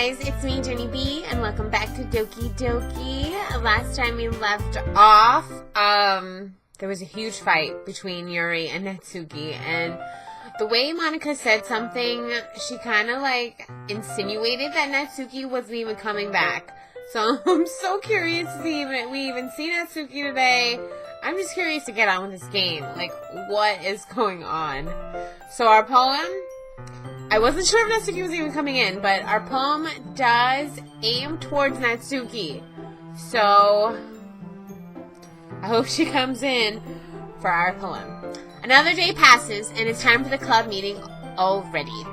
guys, it's me, Jennie Bee, and welcome back to Doki. Last time we left off, there was a huge fight between Yuri and Natsuki, and the way Monika said something, she kind of like insinuated that Natsuki wasn't even coming back. So I'm so curious to see if we even see Natsuki today. I'm just curious to get on with this game. Like, what is going on? So our poem, I wasn't sure if Natsuki was even coming in, but our poem does aim towards Natsuki. So I hope she comes in for our poem. Another day passes, and it's time for the club meeting already.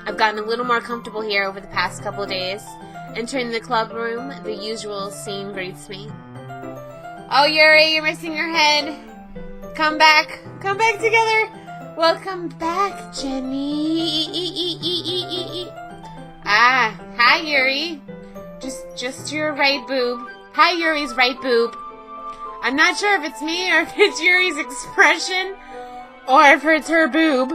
I've gotten a little more comfortable here over the past couple of days. Entering the club room, the usual scene greets me. Oh, Yuri, you're missing your head. Come back together. Welcome back, Jennie. Ah, hi, Yuri. Just your right boob. Hi, Yuri's right boob. I'm not sure if it's me or if it's Yuri's expression or if it's her boob.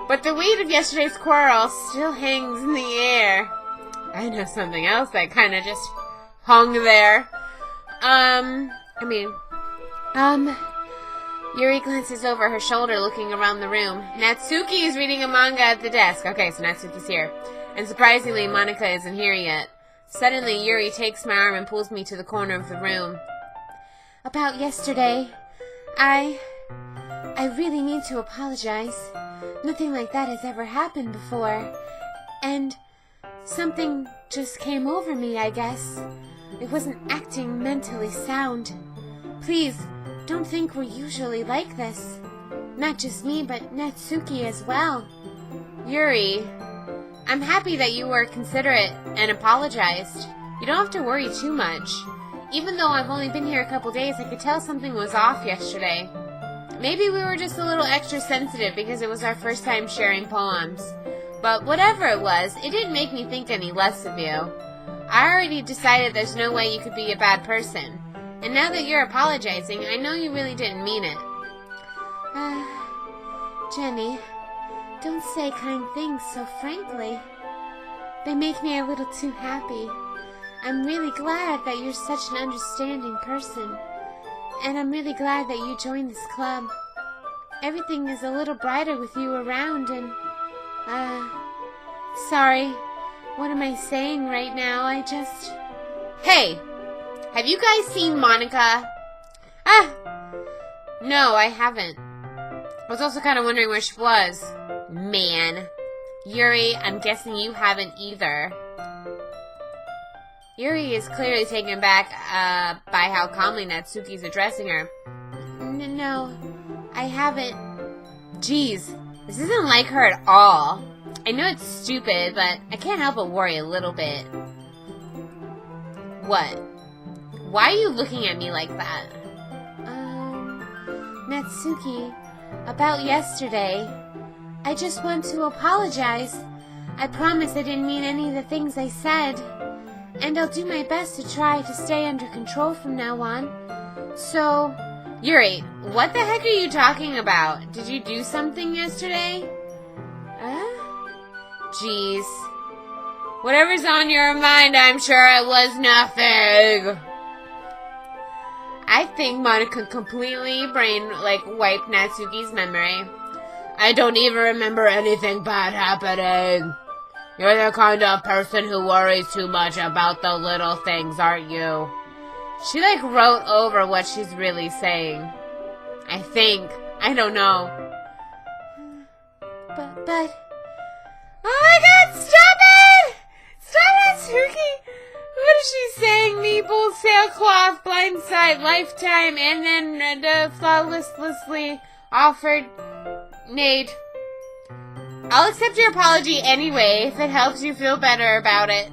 But the weight of yesterday's quarrel still hangs in the air. I know something else that kind of just hung there. Yuri glances over her shoulder looking around the room. Natsuki is reading a manga at the desk. Okay, so Natsuki's here. And surprisingly, Monika isn't here yet. Suddenly, Yuri takes my arm and pulls me to the corner of the room. About yesterday, I really need to apologize. Nothing like that has ever happened before. And something just came over me, I guess. I wasn't acting mentally sound. Please, don't think we're usually like this. Not just me, but Natsuki as well. Yuri, I'm happy that you were considerate and apologized. You don't have to worry too much. Even though I've only been here a couple days, I could tell something was off yesterday. Maybe we were just a little extra sensitive because it was our first time sharing poems. But whatever it was, it didn't make me think any less of you. I already decided there's no way you could be a bad person. And now that you're apologizing, I know you really didn't mean it. Jennie, don't say kind things so frankly. They make me a little too happy. I'm really glad that you're such an understanding person. And I'm really glad that you joined this club. Everything is a little brighter with you around and, sorry. What am I saying right now? Hey! Have you guys seen Monika? No, I haven't. I was also kind of wondering where she was. Man. Yuri, I'm guessing you haven't either. Yuri is clearly taken aback by how calmly Natsuki's addressing her. No, I haven't. Jeez, this isn't like her at all. I know it's stupid, but I can't help but worry a little bit. What? Why are you looking at me like that? Natsuki, about yesterday, I just want to apologize. I promise I didn't mean any of the things I said. And I'll do my best to try to stay under control from now on. So, Yuri, what the heck are you talking about? Did you do something yesterday? Jeez. Whatever's on your mind, I'm sure it was nothing. I think Monika completely wiped Natsuki's memory. I don't even remember anything bad happening. You're the kind of person who worries too much about the little things, aren't you? She wrote over what she's really saying. I think. I don't know. But... Oh my god, stop it! Stop it, Natsuki! What is she saying? Meeple, sailcloth, blindside, lifetime, and then the flawlessly offered Nate. I'll accept your apology anyway if it helps you feel better about it.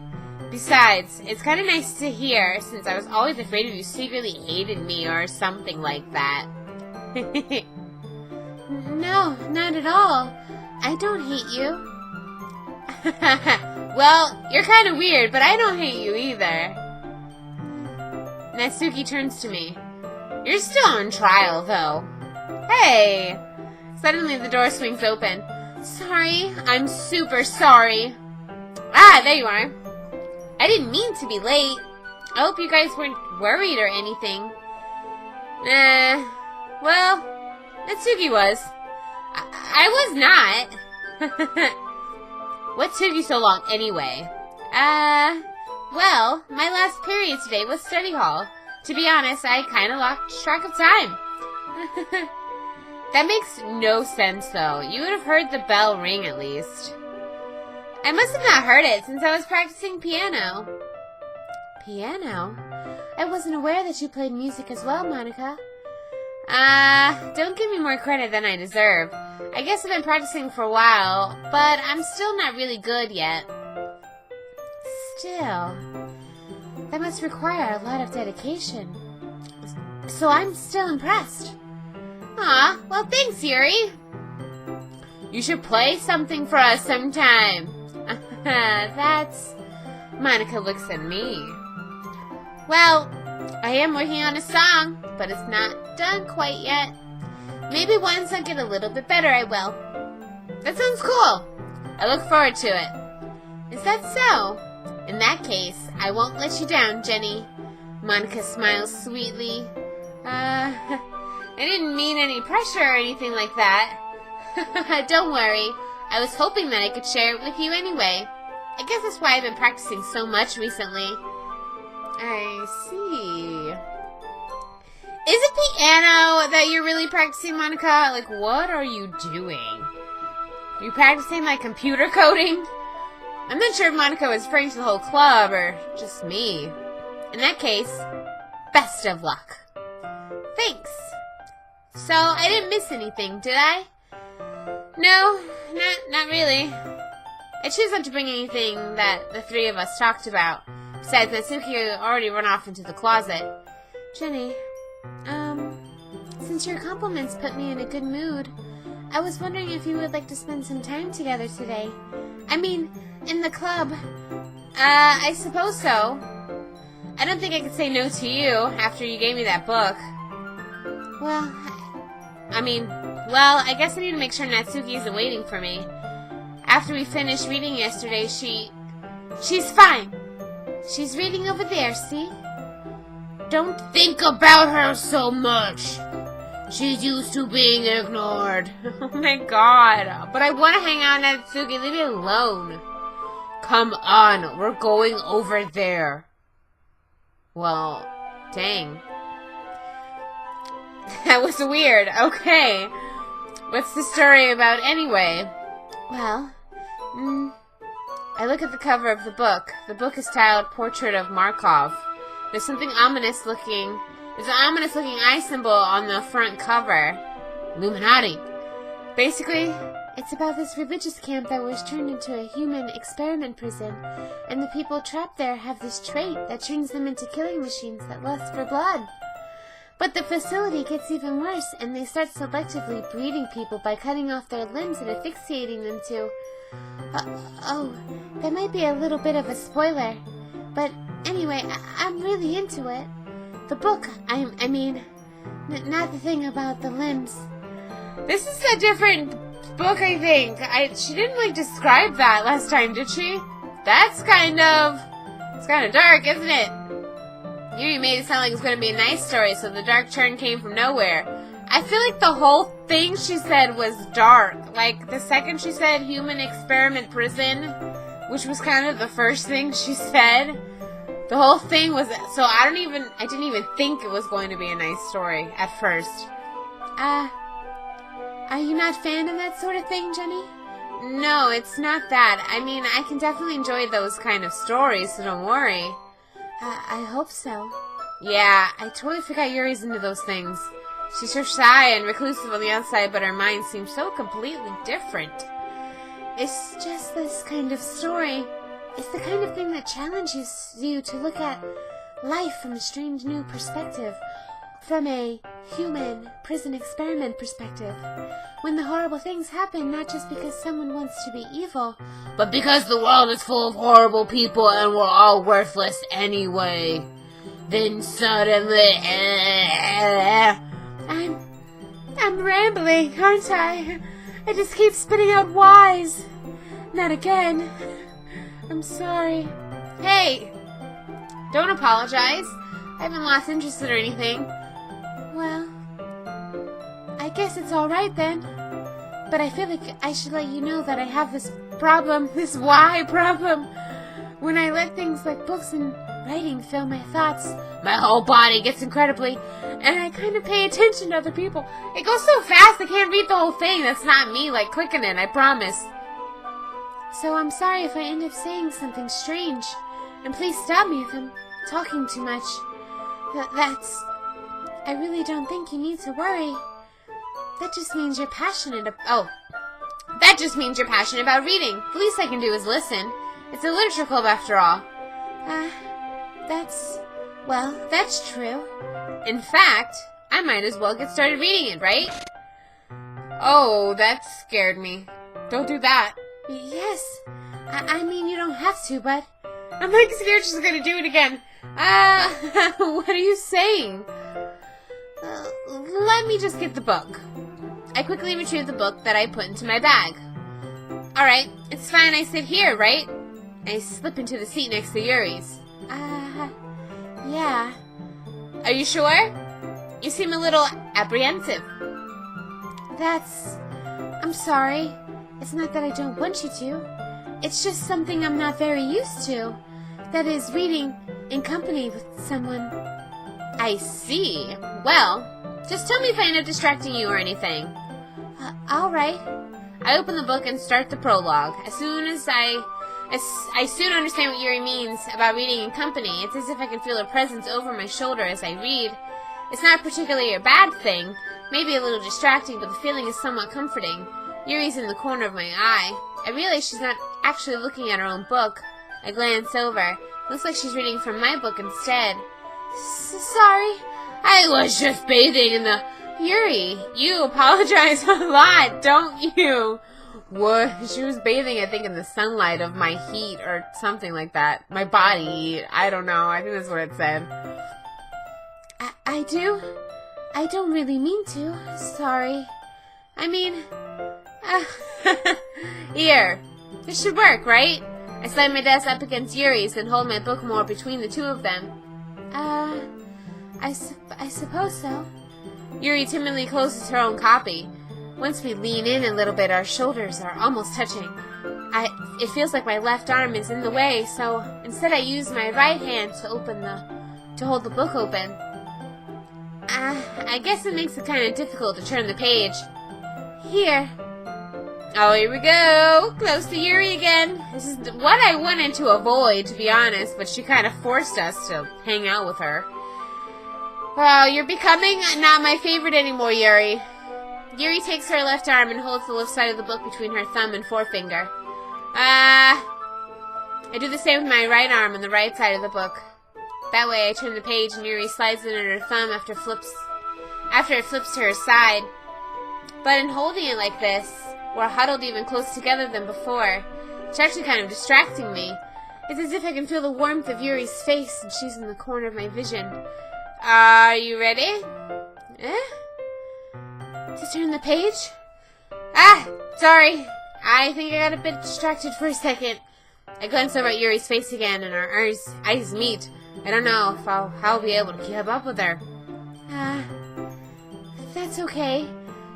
Besides, it's kind of nice to hear since I was always afraid of you secretly hated me or something like that. No, not at all. I don't hate you. Well, you're kind of weird, but I don't hate you either. Natsuki turns to me. You're still on trial, though. Hey! Suddenly the door swings open. Sorry, I'm super sorry. Ah, there you are. I didn't mean to be late. I hope you guys weren't worried or anything. Well, Natsuki was. I was not. What took you so long anyway? Well, my last period today was study hall. To be honest, I kind of lost track of time. That makes no sense, though. You would have heard the bell ring, at least. I must have not heard it, since I was practicing piano. Piano? I wasn't aware that you played music as well, Monica. Don't give me more credit than I deserve. I guess I've been practicing for a while, but I'm still not really good yet. Still, that must require a lot of dedication. So I'm still impressed. Aw, well thanks, Yuri. You should play something for us sometime. That's... Monica looks at me. Well, I am working on a song, but it's not done quite yet. Maybe once I get a little bit better, I will. That sounds cool. I look forward to it. Is that so? In that case, I won't let you down, Jenny. Monica smiles sweetly. I didn't mean any pressure or anything like that. Don't worry. I was hoping that I could share it with you anyway. I guess that's why I've been practicing so much recently. I see. Is it piano that you're really practicing, Monica? Like, what are you doing? Are you practicing, like, computer coding? I'm not sure if Monica was referring to the whole club or just me. In that case, best of luck. Thanks. So, I didn't miss anything, did I? No, not really. I choose not to bring anything that the three of us talked about. Besides, Natsuki already run off into the closet. Jenny, since your compliments put me in a good mood, I was wondering if you would like to spend some time together today. I mean, in the club. I suppose so. I don't think I could say no to you after you gave me that book. Well, I guess I need to make sure Natsuki isn't waiting for me. After we finished reading yesterday, she's fine. She's reading over there, see? Don't think about her so much. She's used to being ignored. Oh my god. But I want to hang out, Natsuki. Leave me alone. Come on. We're going over there. Well, dang. That was weird. Okay. What's the story about anyway? Well, I look at the cover of the book. The book is titled Portrait of Markov. There's something ominous looking. There's an ominous looking eye symbol on the front cover. Illuminati. Basically, it's about this religious camp that was turned into a human experiment prison, and the people trapped there have this trait that turns them into killing machines that lust for blood. But the facility gets even worse, and they start selectively breeding people by cutting off their limbs and asphyxiating them to... that might be a little bit of a spoiler. But anyway, I'm really into it. The book, I mean, not the thing about the limbs. This is a different book, I think. She didn't, like, describe that last time, did she? That's kind of dark, isn't it? You made it sound like it's going to be a nice story, so the dark turn came from nowhere. I feel like the whole thing she said was dark. Like, the second she said human experiment prison, which was kind of the first thing she said, the whole thing was... So I didn't even think it was going to be a nice story at first. Are you not a fan of that sort of thing, Jenny? No, it's not that. I mean, I can definitely enjoy those kind of stories, so don't worry. I hope so. Yeah, I totally forgot Yuri's into those things. She's so shy and reclusive on the outside, but her mind seems so completely different. It's just this kind of story. It's the kind of thing that challenges you to look at life from a strange new perspective. From a human prison experiment perspective. When the horrible things happen, not just because someone wants to be evil, but because the world is full of horrible people and we're all worthless anyway. Then suddenly... I'm rambling, aren't I? I just keep spitting out whys. Not again. I'm sorry. Hey! Don't apologize. I haven't lost interest or anything. Well, I guess it's alright then. But I feel like I should let you know that I have this problem, this why problem. When I let things like books and writing fill my thoughts, my whole body gets incredibly, and I kind of pay attention to other people. It goes so fast I can't read the whole thing. That's not me, like, clicking it, I promise. So I'm sorry if I end up saying something strange. And please stop me if I'm talking too much. I really don't think you need to worry. That just means you're passionate that just means you're passionate about reading. The least I can do is listen. It's a literature club after all. That's true. In fact, I might as well get started reading it, right? Oh, that scared me. Don't do that. Yes. I mean, you don't have to, but... I'm like scared she's gonna do it again. What are you saying? Let me just get the book. I quickly retrieved the book that I put into my bag. Alright, it's fine I sit here, right? I slip into the seat next to Yuri's. Yeah. Are you sure? You seem a little apprehensive. I'm sorry. It's not that I don't want you to. It's just something I'm not very used to. That is, reading in company with someone. I see. Well, just tell me if I end up distracting you or anything. Alright. I open the book and start the prologue. I soon understand what Yuri means about reading in company. It's as if I can feel her presence over my shoulder as I read. It's not particularly a bad thing. Maybe a little distracting, but the feeling is somewhat comforting. Yuri's in the corner of my eye. I realize she's not actually looking at her own book. I glance over. Looks like she's reading from my book instead. Sorry. I was just bathing in the... Yuri, you apologize a lot, don't you? What? She was bathing, I think, in the sunlight of my heat or something like that. My body heat. I don't know. I think that's what it said. I do? I don't really mean to. Sorry. I mean... Here. This should work, right? I slide my desk up against Yuri's and hold my book more between the two of them. I suppose so. Yuri timidly closes her own copy. Once we lean in a little bit, our shoulders are almost touching. It feels like my left arm is in the way, so instead I use my right hand to hold the book open. I guess it makes it kind of difficult to turn the page. Here. Oh, here we go. Close to Yuri again. This is what I wanted to avoid, to be honest, but she kind of forced us to hang out with her. Wow, you're becoming not my favorite anymore, Yuri. Yuri takes her left arm and holds the left side of the book between her thumb and forefinger. I do the same with my right arm on the right side of the book. That way I turn the page and Yuri slides it in her thumb after it flips to her side. But in holding it like this, we're huddled even closer together than before. It's actually kind of distracting me. It's as if I can feel the warmth of Yuri's face and she's in the corner of my vision. Are you ready? To turn the page? Sorry. I think I got a bit distracted for a second. I glance over at Yuri's face again and our eyes meet. I don't know if I'll be able to keep up with her. That's okay.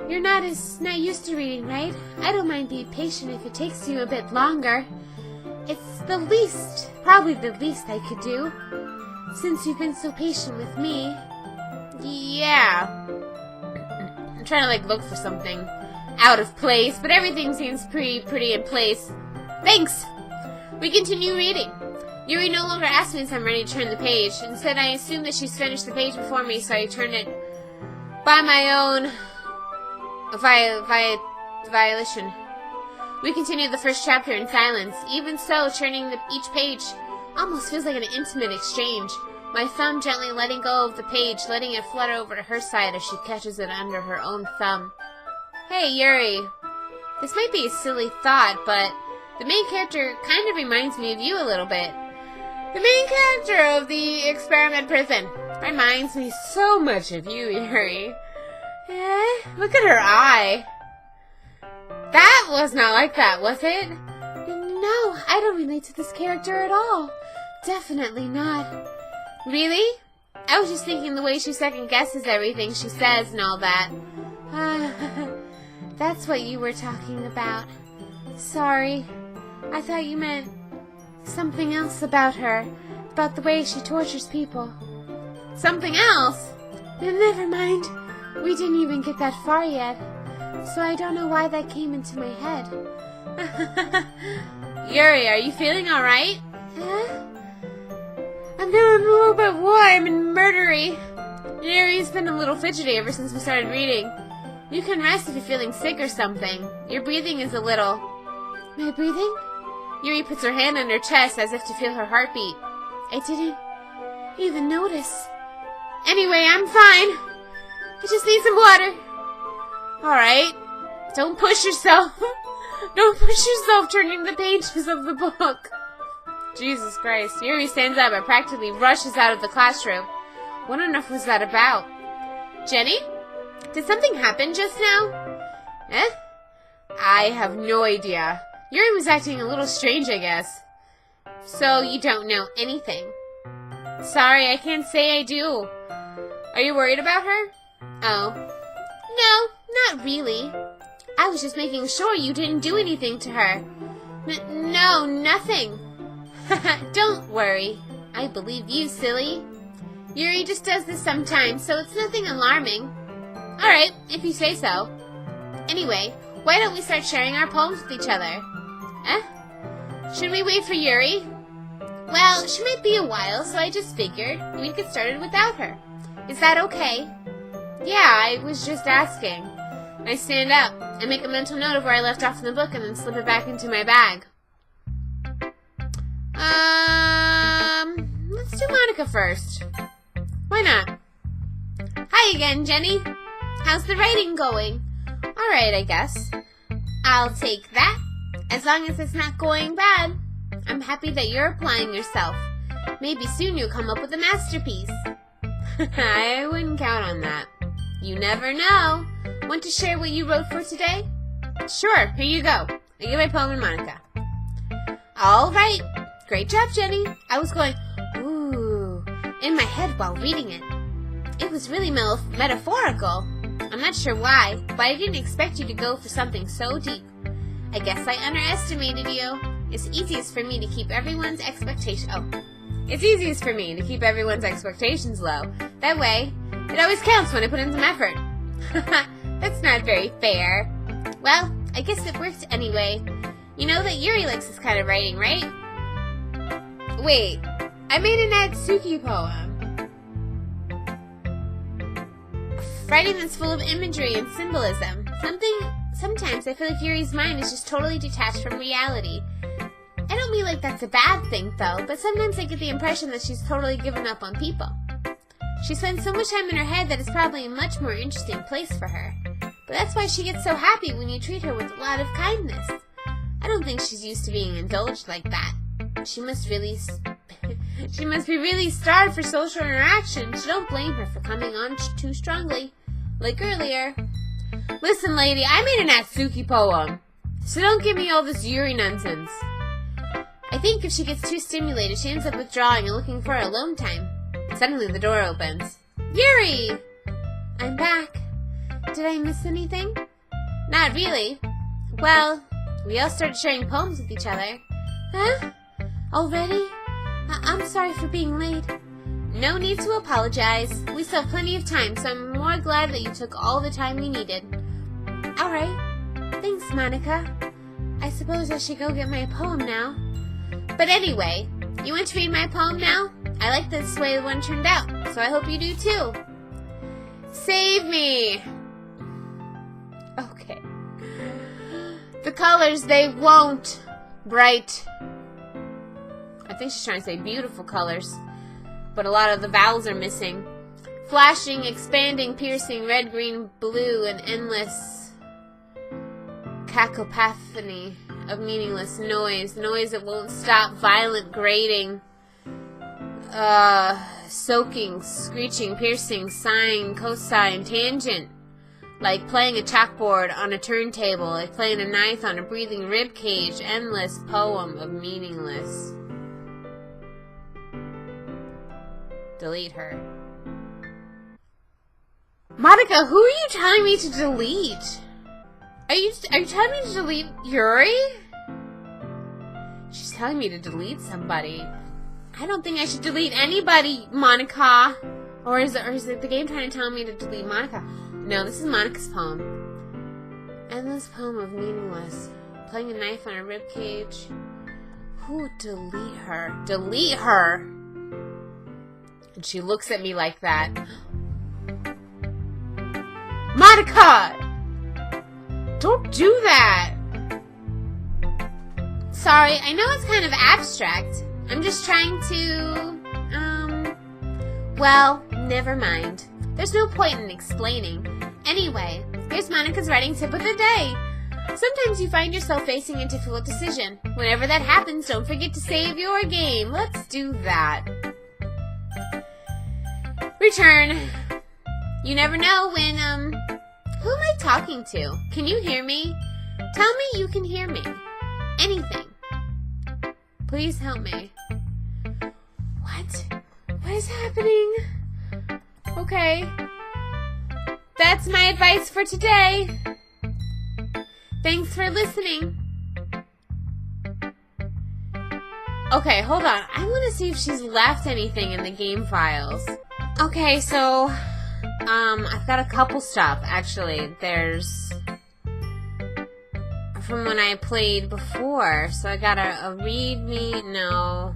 You're not used to reading, right? I don't mind being patient if it takes you a bit longer. It's probably the least I could do. Since you've been so patient with me. Yeah. I'm trying to, look for something out of place, but everything seems pretty in place. Thanks! We continue reading. Yuri no longer asks me if I'm ready to turn the page. Instead, I assume that she's finished the page before me, so I turn it by my own violation. We continue the first chapter in silence. Even so, turning each page almost feels like an intimate exchange. My thumb gently letting go of the page, letting it flutter over to her side as she catches it under her own thumb. Hey, Yuri. This might be a silly thought, but the main character kind of reminds me of you a little bit. The main character of the experiment prison reminds me so much of you, Yuri. Look at her eye. That was not like that, was it? No, I don't relate to this character at all. Definitely not. Really? I was just thinking the way she second guesses everything she says and all that. That's what you were talking about. Sorry. I thought you meant something else about her. About the way she tortures people. Something else? Never mind. We didn't even get that far yet. So I don't know why that came into my head. Yuri, are you feeling alright? I'm feeling a little bit warm and murdery. Yuri's been a little fidgety ever since we started reading. You can rest if you're feeling sick or something. Your breathing is a little... My breathing? Yuri puts her hand on her chest as if to feel her heartbeat. I didn't even notice. Anyway, I'm fine. I just need some water. Alright. Don't push yourself. Don't push yourself turning the pages of the book. Jesus Christ. Yuri stands up and practically rushes out of the classroom. What on earth was that about? Jenny? Did something happen just now? I have no idea. Yuri was acting a little strange, I guess. So you don't know anything? Sorry, I can't say I do. Are you worried about her? Oh. No, not really. I was just making sure you didn't do anything to her. No, nothing. Don't worry. I believe you, silly. Yuri just does this sometimes, so it's nothing alarming. Alright, if you say so. Anyway, why don't we start sharing our poems with each other? Should we wait for Yuri? Well, she might be a while, so I just figured we'd get started without her. Is that okay? Yeah, I was just asking. I stand up and make a mental note of where I left off in the book and then slip it back into my bag. Let's do Monica first. Why not? Hi again, Jenny. How's the writing going? Alright, I guess. I'll take that. As long as it's not going bad. I'm happy that you're applying yourself. Maybe soon you'll come up with a masterpiece. I wouldn't count on that. You never know. Want to share what you wrote for today? Sure, here you go. I give my poem to Monica. All right. Great job, Jenny. I was going, ooh, in my head while reading it. It was really metaphorical. I'm not sure why, but I didn't expect you to go for something so deep. I guess I underestimated you. It's easiest for me to keep everyone's expectations low. That way, it always counts when I put in some effort. That's not very fair. Well, I guess it worked anyway. You know that Yuri likes this kind of writing, right? Wait, I made an Natsuki poem. Writing that's full of imagery and symbolism. Sometimes I feel like Yuri's mind is just totally detached from reality. I don't mean like that's a bad thing, though, but sometimes I get the impression that she's totally given up on people. She spends so much time in her head that it's probably a much more interesting place for her. But that's why she gets so happy when you treat her with a lot of kindness. I don't think she's used to being indulged like that. She must be really starved for social interaction, so don't blame her for coming on too strongly. Like earlier. Listen, lady, I made a Natsuki poem, so don't give me all this Yuri nonsense. I think if she gets too stimulated, she ends up withdrawing and looking for alone time. Suddenly the door opens. Yuri! I'm back. Did I miss anything? Not really. Well, we all started sharing poems with each other. Huh? Already? I'm sorry for being late. No need to apologize. We still have plenty of time, so I'm more glad that you took all the time you needed. Alright. Thanks, Monica. I suppose I should go get my poem now. But anyway, you want to read my poem now? I like this way the one turned out, so I hope you do too. Save me! Okay. The colors, they won't. Bright. I think she's trying to say beautiful colors, but a lot of the vowels are missing. Flashing, expanding, piercing, red, green, blue, and endless cacophony of meaningless noise. Noise that won't stop, violent grating. Soaking, screeching, piercing, sine, cosine, tangent. Like playing a chalkboard on a turntable, like playing a knife on a breathing rib cage. Endless poem of meaningless. Delete her. Monica, who are you telling me to delete? Are you telling me to delete Yuri? She's telling me to delete somebody. I don't think I should delete anybody, Monica. Or is it the game trying to tell me to delete Monica? No, this is Monica's poem. Endless poem of meaningless. Playing a knife on a ribcage. Who delete her? Delete her! And she looks at me like that. Monica! Don't do that! Sorry, I know it's kind of abstract. I'm just trying to, well, never mind. There's no point in explaining. Anyway, here's Monica's writing tip of the day. Sometimes you find yourself facing a difficult decision. Whenever that happens, don't forget to save your game. Let's do that. Return. You never know when, who am I talking to? Can you hear me? Tell me you can hear me. Anything. Please help me. What? What is happening? Okay. That's my advice for today. Thanks for listening. Okay, hold on. I want to see if she's left anything in the game files. Okay, so, I've got a couple stuff, actually. There's from when I played before. So I got a readme. No.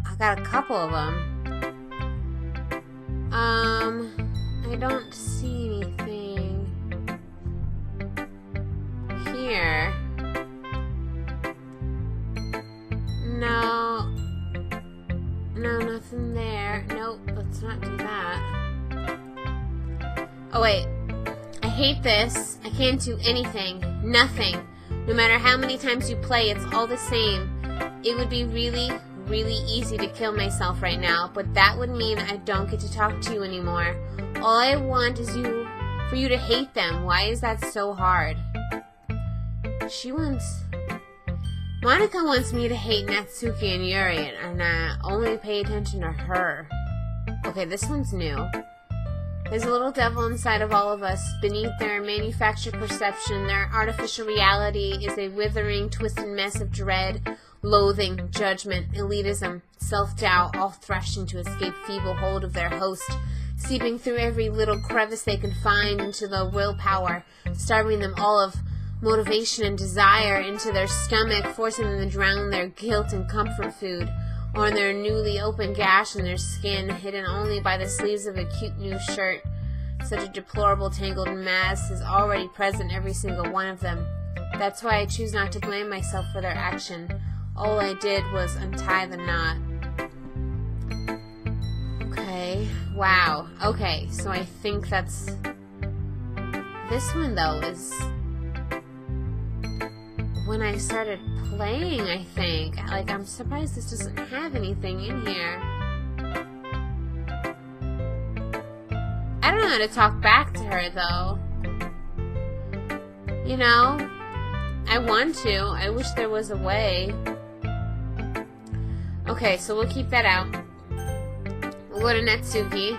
I got a couple of them. I don't see anything here. No. No, nothing there. Nope, let's not do that. Oh, wait. I hate this. I can't do anything. Nothing. No matter how many times you play, it's all the same. It would be really easy to kill myself right now, but that would mean I don't get to talk to you anymore. All I want is for you to hate them. Why is that so hard? Monica wants me to hate Natsuki and Yuri, and only pay attention to her. Okay, this one's new. There's a little devil inside of all of us. Beneath their manufactured perception, their artificial reality is a withering, twisted mess of dread, loathing, judgment, elitism, self-doubt, all thrashing to escape feeble hold of their host, seeping through every little crevice they can find into the willpower, starving them all of motivation and desire into their stomach, forcing them to drown their guilt in comfort food, or in their newly opened gash in their skin, hidden only by the sleeves of a cute new shirt. Such a deplorable tangled mass is already present in every single one of them. That's why I choose not to blame myself for their action. All I did was untie the knot. Okay. Wow. Okay, so I think that's... This one, though, is... when I started playing, I think. Like, I'm surprised this doesn't have anything in here. I don't know how to talk back to her, though. You know? I want to. I wish there was a way. Okay, so we'll keep that out. We'll go to Natsuki.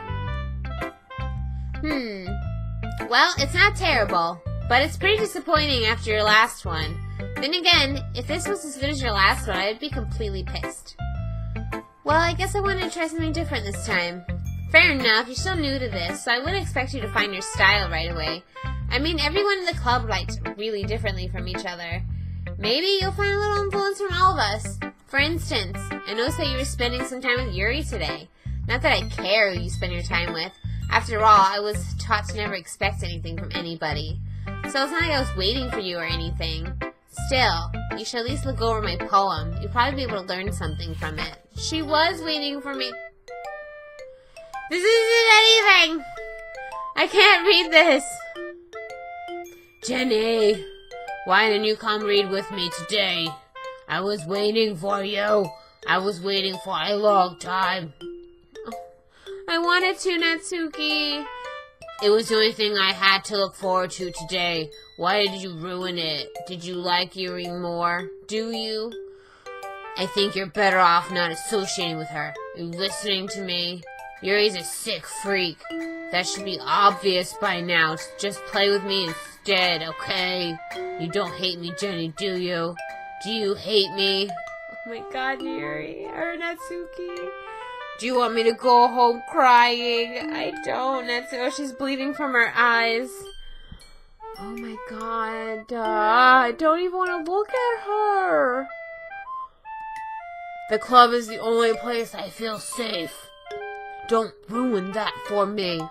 Well, it's not terrible, but it's pretty disappointing after your last one. Then again, if this was as good as your last one, I'd be completely pissed. Well, I guess I wanted to try something different this time. Fair enough, you're still new to this, so I wouldn't expect you to find your style right away. I mean, everyone in the club writes really differently from each other. Maybe you'll find a little influence from all of us. For instance, I noticed that you were spending some time with Yuri today. Not that I care who you spend your time with. After all, I was taught to never expect anything from anybody. So it's not like I was waiting for you or anything. Still, you should at least look over my poem. You'll probably be able to learn something from it. She was waiting for me. This isn't anything! I can't read this! Jennie, why didn't you come read with me today? I was waiting for you. I was waiting for a long time. I wanted to, Natsuki. It was the only thing I had to look forward to today. Why did you ruin it? Did you like Yuri more? Do you? I think you're better off not associating with her. Are you listening to me? Yuri's a sick freak. That should be obvious by now. Just play with me instead, okay? You don't hate me, Jennie, do you? Do you hate me? Oh my god, Yuri. Or Natsuki. Do you want me to go home crying? I don't, Natsuki. Oh, she's bleeding from her eyes. Oh my god. I don't even want to look at her. The club is the only place I feel safe. Don't ruin that for me.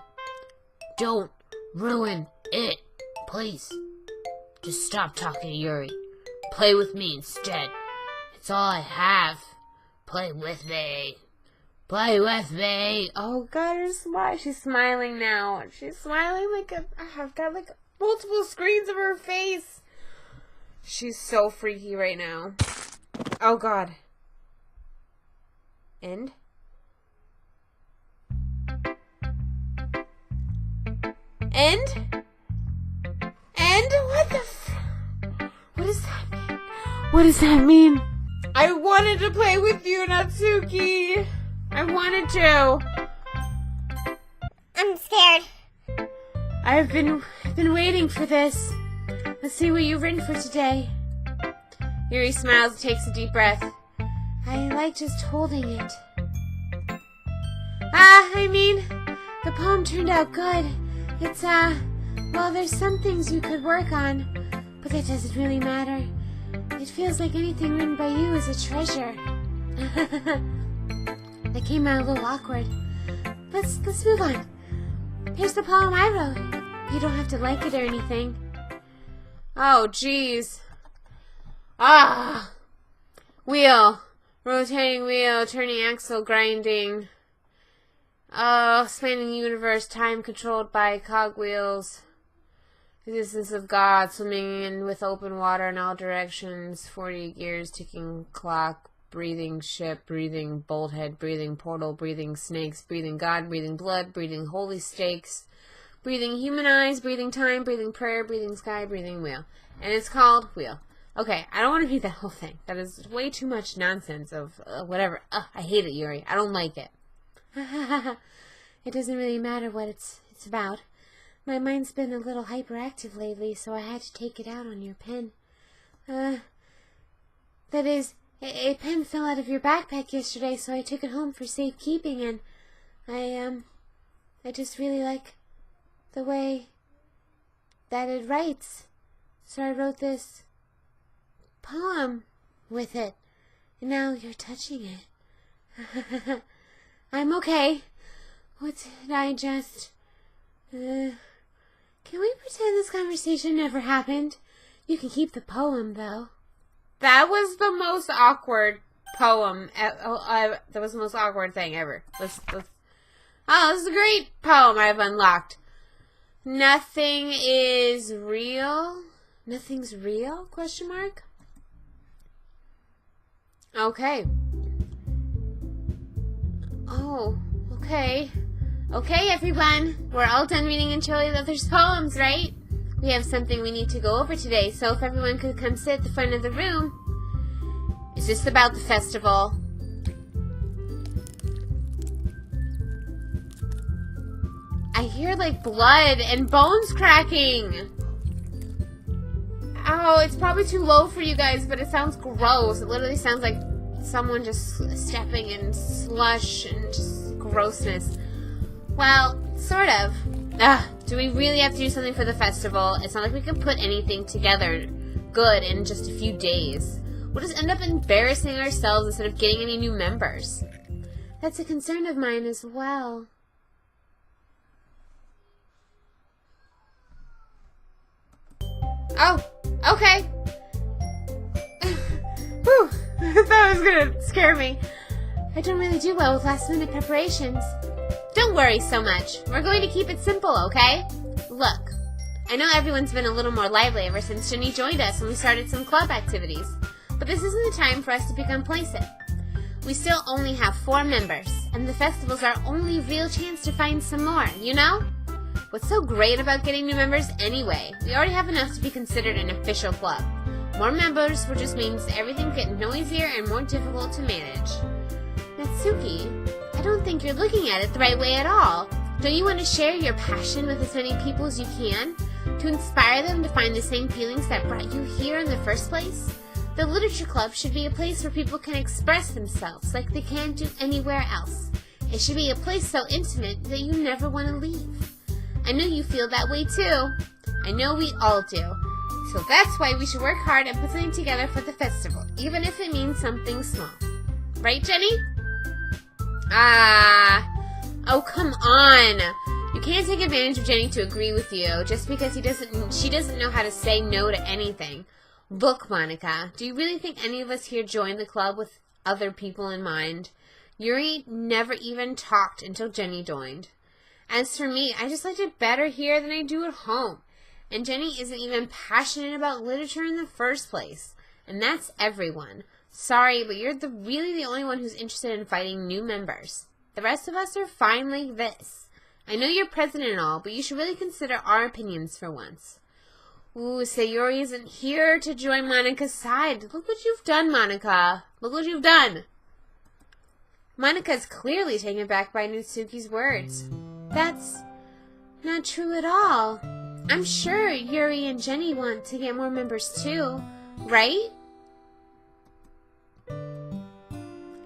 Don't ruin it, please. Just stop talking to Yuri. Play with me instead. It's all I have. Play with me. Play with me. Oh god, her smile. She's smiling now. She's smiling like I've got like multiple screens of her face. She's so freaky right now. Oh god. End? End? End? What the what does that mean? What does that mean? I wanted to play with you, Natsuki. I wanted to. I'm scared. I've been waiting for this. Let's see what you've written for today. Yuri smiles and takes a deep breath. I like just holding it. I mean, the poem turned out good. It's, well, there's some things you could work on, but that doesn't really matter. It feels like anything written by you is a treasure. That came out a little awkward. Let's move on. Here's the poem I wrote. You don't have to like it or anything. Oh, jeez. Wheel. Rotating wheel, turning axle, grinding. Spanning universe, time controlled by cogwheels. Existence of God, swimming in with open water in all directions. 40 gears, ticking clock, breathing ship, breathing bolt head, breathing portal, breathing snakes, breathing God, breathing blood, breathing holy stakes, breathing human eyes, breathing time, breathing prayer, breathing sky, breathing wheel. And it's called Wheel. Okay, I don't want to read that whole thing. That is way too much nonsense of whatever. I hate it, Yuri. I don't like it. It doesn't really matter what it's about. My mind's been a little hyperactive lately, so I had to take it out on your pen. That is, a pen fell out of your backpack yesterday, so I took it home for safekeeping, and I just really like the way that it writes. So I wrote this poem with it, and now you're touching it. I'm okay. What did I just... Can we pretend this conversation never happened? You can keep the poem, though. That was the most awkward poem. That was the most awkward thing ever. This is a great poem I've unlocked. Nothing is real? Nothing's real? Question mark? Okay. Oh, okay. Okay, everyone. We're all done reading each other's poems, right? We have something we need to go over today, so if everyone could come sit at the front of the room. It's just about the festival. I hear, like, blood and bones cracking. Oh, it's probably too low for you guys, but it sounds gross. It literally sounds like someone just stepping in slush and just grossness. Well, sort of. Do we really have to do something for the festival? It's not like we can put anything together good in just a few days. We'll just end up embarrassing ourselves instead of getting any new members. That's a concern of mine as well. Oh, okay. Whew, I thought it was gonna scare me. I don't really do well with last-minute preparations. Don't worry so much. We're going to keep it simple, okay? Look, I know everyone's been a little more lively ever since Jennie joined us and we started some club activities, but this isn't the time for us to become complacent. We still only have 4 members, and the festival's our only real chance to find some more, you know? What's so great about getting new members anyway? We already have enough to be considered an official club. More members will just means everything will get noisier and more difficult to manage. Natsuki, I don't think you're looking at it the right way at all. Don't you want to share your passion with as many people as you can? To inspire them to find the same feelings that brought you here in the first place? The Literature Club should be a place where people can express themselves like they can't do anywhere else. It should be a place so intimate that you never want to leave. I know you feel that way too. I know we all do. So that's why we should work hard and put something together for the festival, even if it means something small. Right, Jenny? Oh, come on. You can't take advantage of Jenny to agree with you just because she doesn't know how to say no to anything. Look, Monica, do you really think any of us here joined the club with other people in mind? Yuri never even talked until Jenny joined. As for me, I just liked it better here than I do at home. And Jenny isn't even passionate about literature in the first place. And that's everyone. Sorry, but you're really the only one who's interested in fighting new members. The rest of us are fine like this. I know you're president and all, but you should really consider our opinions for once. Ooh, Sayori isn't here to join Monica's side. Look what you've done, Monica. Look what you've done. Monica's clearly taken aback by Natsuki's words. That's not true at all. I'm sure Yuri and Jenny want to get more members too, right?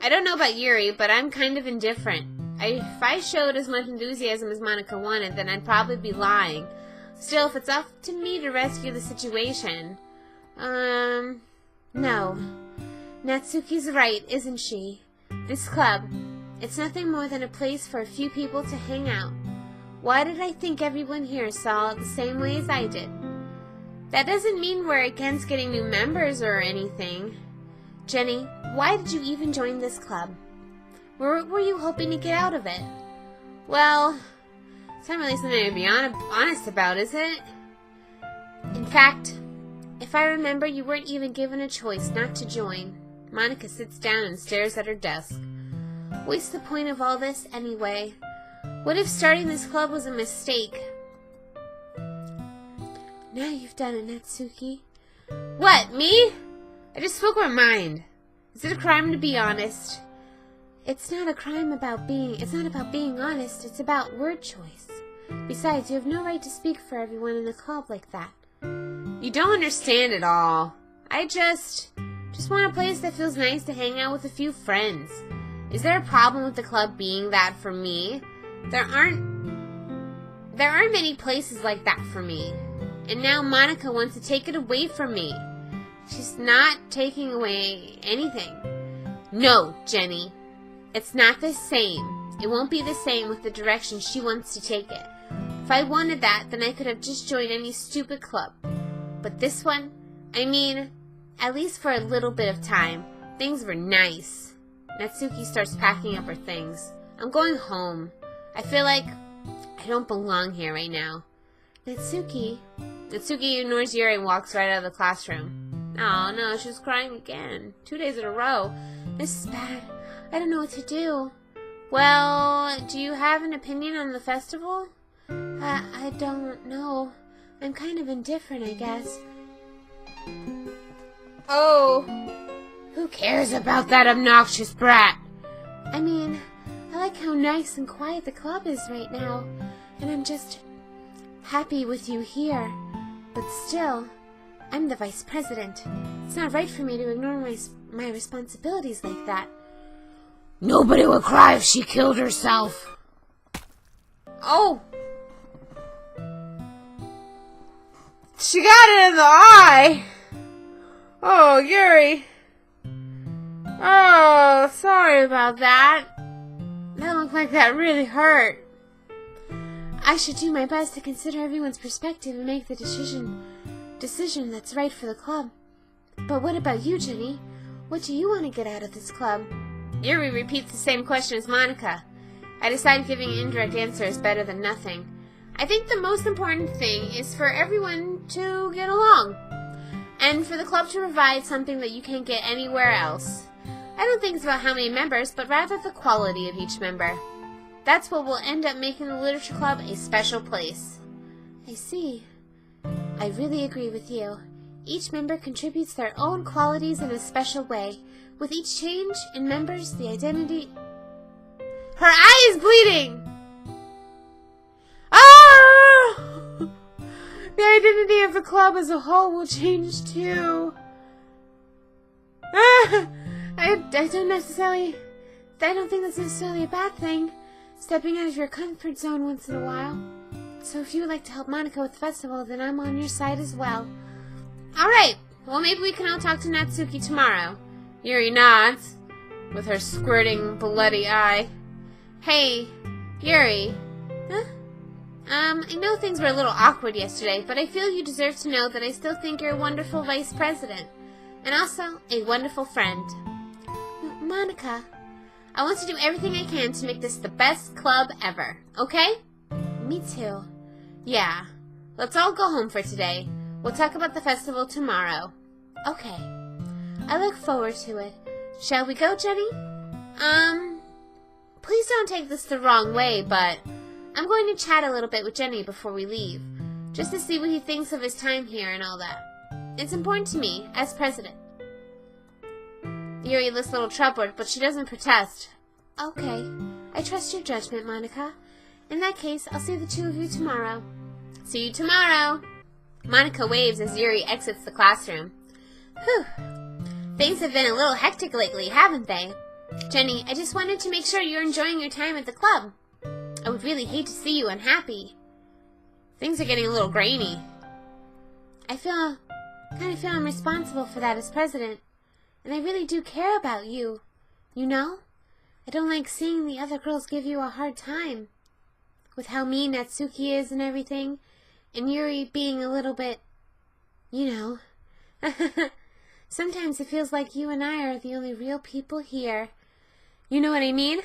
I don't know about Yuri, but I'm kind of indifferent. If I showed as much enthusiasm as Monica wanted, then I'd probably be lying. Still, if it's up to me to rescue the situation... No. Natsuki's right, isn't she? This club, it's nothing more than a place for a few people to hang out. Why did I think everyone here saw it the same way as I did? That doesn't mean we're against getting new members or anything. Jenny, why did you even join this club? What were you hoping to get out of it? Well, it's not really something to be honest about, is it? In fact, if I remember, you weren't even given a choice not to join. Monica sits down and stares at her desk. What's the point of all this anyway? What if starting this club was a mistake? Now you've done it, Natsuki. What, me? I just spoke my mind. Is it a crime to be honest? It's not a crime it's not about being honest, it's about word choice. Besides, you have no right to speak for everyone in the club like that. You don't understand it all. I just want a place that feels nice to hang out with a few friends. Is there a problem with the club being that for me? There aren't many places like that for me. And now Monica wants to take it away from me. She's not taking away anything. No, Jenny. It's not the same. It won't be the same with the direction she wants to take it. If I wanted that, then I could have just joined any stupid club. But this one, I mean, at least for a little bit of time, things were nice. Natsuki starts packing up her things. I'm going home. I feel like I don't belong here right now. Natsuki ignores Yuri and walks right out of the classroom. Oh no, she's crying again. 2 days in a row. This is bad. I don't know what to do. Well, do you have an opinion on the festival? I don't know. I'm kind of indifferent, I guess. Oh, who cares about that obnoxious brat? I mean, I like how nice and quiet the club is right now, and I'm just happy with you here. But still, I'm the vice president. It's not right for me to ignore my responsibilities like that. Nobody would cry if she killed herself. Oh! She got it in the eye! Oh, Yuri. Oh, sorry about that. That looked like that really hurt. I should do my best to consider everyone's perspective and make the decision that's right for the club. But what about you, Jenny? What do you want to get out of this club? Yuri repeats the same question as Monica. I decide giving an indirect answer is better than nothing. I think the most important thing is for everyone to get along. And for the club to provide something that you can't get anywhere else. I don't think it's about how many members, but rather the quality of each member. That's what will end up making the Literature Club a special place. I see. I really agree with you. Each member contributes their own qualities in a special way. With each change in members, the identity... Her eye is bleeding! Ah! The identity of the club as a whole will change too. Ah! I don't think that's necessarily a bad thing. Stepping out of your comfort zone once in a while. So if you would like to help Monica with the festival, then I'm on your side as well. Alright, well maybe we can all talk to Natsuki tomorrow. Yuri nods, with her squirting bloody eye. Hey, Yuri. Huh? I know things were a little awkward yesterday, but I feel you deserve to know that I still think you're a wonderful vice president. And also, a wonderful friend. Monica, I want to do everything I can to make this the best club ever, okay? Me too. Yeah. Let's all go home for today. We'll talk about the festival tomorrow. Okay. I look forward to it. Shall we go, Jenny? Please don't take this the wrong way, but I'm going to chat a little bit with Jenny before we leave, just to see what he thinks of his time here and all that. It's important to me, as president. Yuri looks a little troubled, but she doesn't protest. Okay. I trust your judgment, Monica. In that case, I'll see the two of you tomorrow. See you tomorrow. Monica waves as Yuri exits the classroom. Whew. Things have been a little hectic lately, haven't they? Jenny, I just wanted to make sure you're enjoying your time at the club. I would really hate to see you unhappy. Things are getting a little grainy. I kind of feel I'm responsible for that as president. And I really do care about you. You know? I don't like seeing the other girls give you a hard time. With how mean Natsuki is and everything. And Yuri being a little bit... you know. Sometimes it feels like you and I are the only real people here. You know what I mean?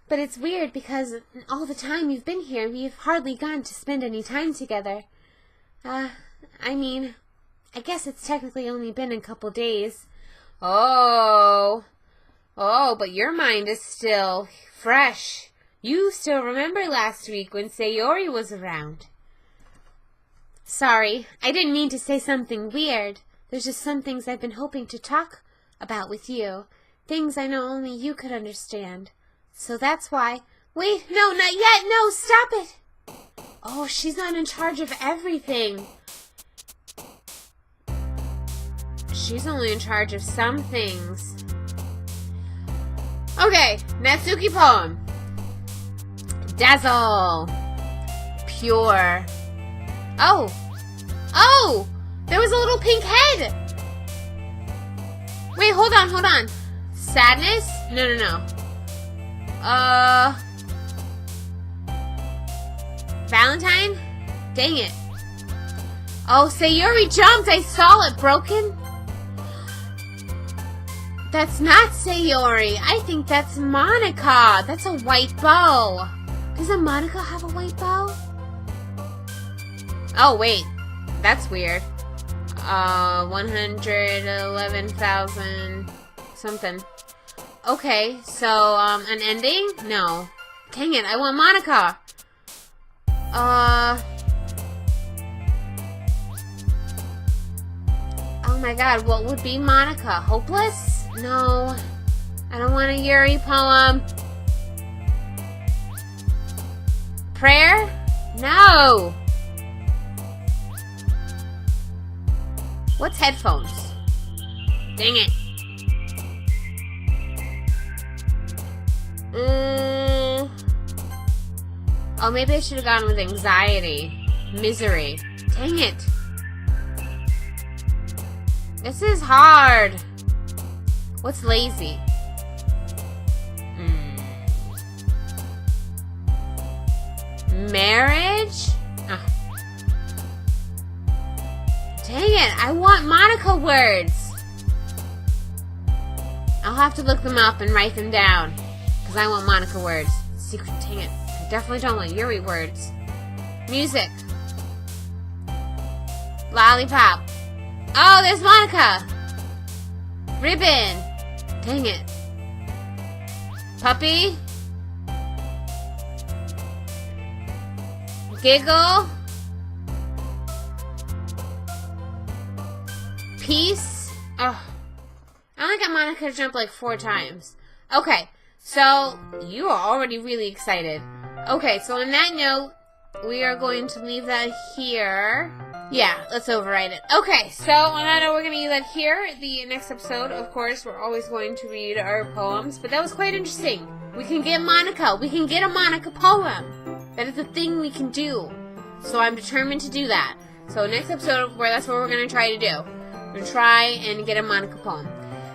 But it's weird because all the time you've been here, we've hardly gotten to spend any time together. I guess it's technically only been a couple days. Oh, but your mind is still fresh. You still remember last week when Sayori was around. Sorry, I didn't mean to say something weird. There's just some things I've been hoping to talk about with you. Things I know only you could understand. So that's why... Wait, no, not yet! No, stop it! Oh, she's not in charge of everything. She's only in charge of some things. Okay, Natsuki poem. Dazzle. Pure. Oh! There was a little pink head! Wait, hold on. Sadness? No. Valentine? Dang it. Oh, Sayori jumped! I saw it! Broken? That's not Sayori. I think that's Monica. That's a white bow. Doesn't Monica have a white bow? Oh, wait. That's weird. 111,000 something. Okay, so, an ending? No. Dang it, I want Monica. Oh my god, what would be Monica? Hopeless? No. I don't want a Yuri poem. Prayer? No. What's headphones? Dang it. Oh, maybe I should have gone with anxiety. Misery. Dang it. This is hard. What's lazy? Marriage? Dang it, I want Monica words. I'll have to look them up and write them down. Because I want Monica words. Secret, dang it. I definitely don't want Yuri words. Music. Lollipop. Oh, there's Monica. Ribbon. Dang it. Puppy. Giggle. peace. Oh, I only got Monica to jump like 4 times. Okay, so you are already really excited. Okay, so on that note, we are going to leave that here. Yeah, let's overwrite it. Okay, so on that note, we're going to leave that here. The next episode, of course, we're always going to read our poems, but that was quite interesting. We can get Monica. We can get a Monica poem. That is a thing we can do. So I'm determined to do that. So next episode, that's what we're going to try to do. We're going to try and get a Monica poem.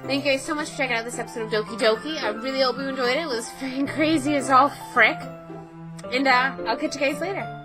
Thank you guys so much for checking out this episode of Doki Doki. I really hope you enjoyed it. It was freaking crazy as all frick. And I'll catch you guys later.